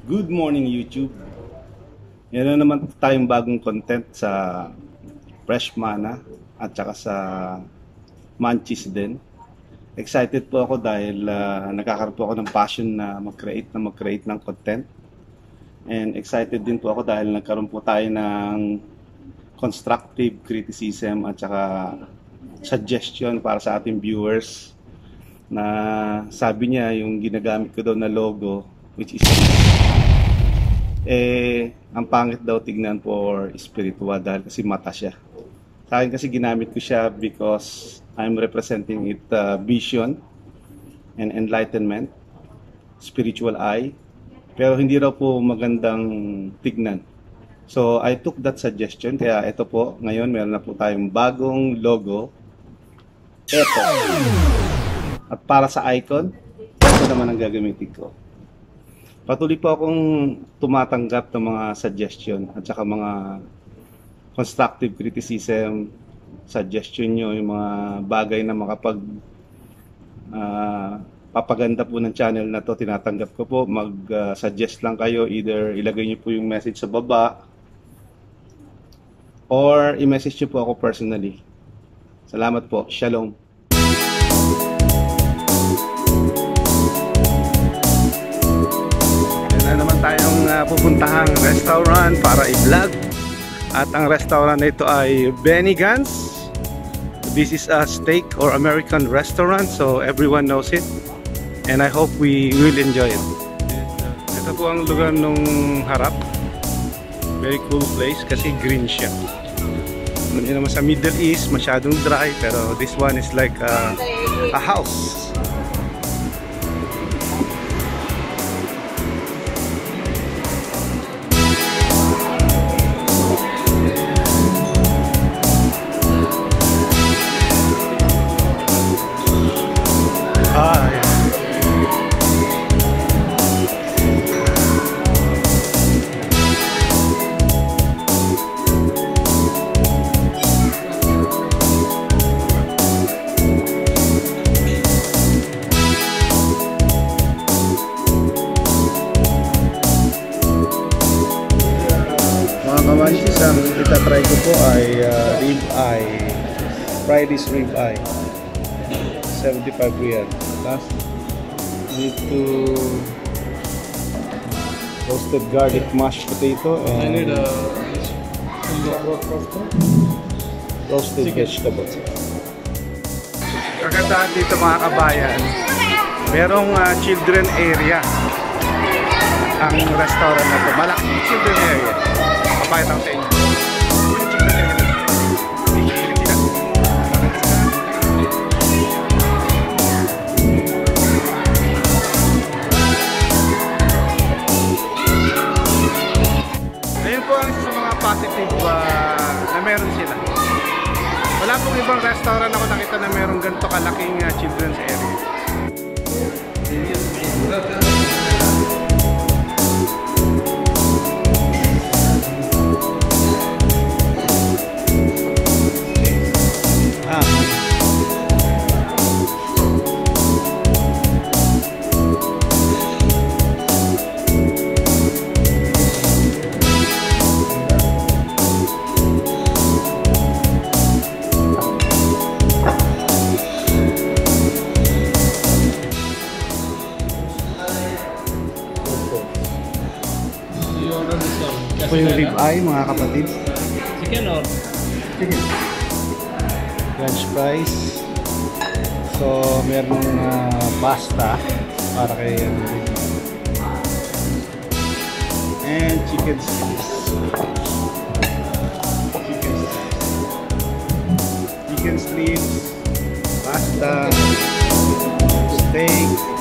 Good morning YouTube. Yan na naman tayong bagong content sa Fresh Mana at saka sa Manchis din. Excited po ako dahil nagkakaroon po ako ng passion na mag-create ng content. And excited din po ako dahil nagkaroon po tayo ng constructive criticism at saka suggestion para sa ating viewers na sabi niya yung ginagamit ko daw na logo, which is ang pangit daw tignan for spiritual dahil kasi mata siya. Sa akin kasi ginamit ko siya because I'm representing it vision and enlightenment, spiritual eye, pero hindi raw po magandang tignan. So I took that suggestion, kaya ito po, ngayon meron na po tayong bagong logo. Ito. At para sa icon, ito naman ang gagamitin ko. Patuloy po akong tumatanggap ng mga suggestion at saka mga constructive criticism, suggestion nyo, yung mga bagay na papaganda po ng channel na to, tinatanggap ko po. Mag-suggest lang kayo, either ilagay nyo po yung message sa baba or i-message nyo po ako personally. Salamat po. Shalom. Na naman tayong pupuntahang restaurant para i-vlog, at ang restaurant na ito ay Benny Guns. This is a steak or American restaurant, so everyone knows it and I hope we will enjoy it. Ito po ang lugar nung harap. Very cool place kasi green siya. Yun naman sa Middle East masyadong dry, pero this one is like a house. Kamanchis, ang itatry ko po ay rib eye, fried rib eye, 75 riyal. Last, need to roasted garlic mashed potato and I need a roasted vegetables. Kagandahan dito mga kabayan, merong children area ang restaurant na ito, malaking children area. Papakita ko sa inyo. Ayun po ang isa sa mga positive na meron sila. Wala pong ibang restaurant ako nakita na meron ganito kalaking children's area. Ito yung rib eye mga kapatid. Chicken or? Chicken. French fries. So meron pasta para kay and chicken strips. Chicken strips, pasta, steak.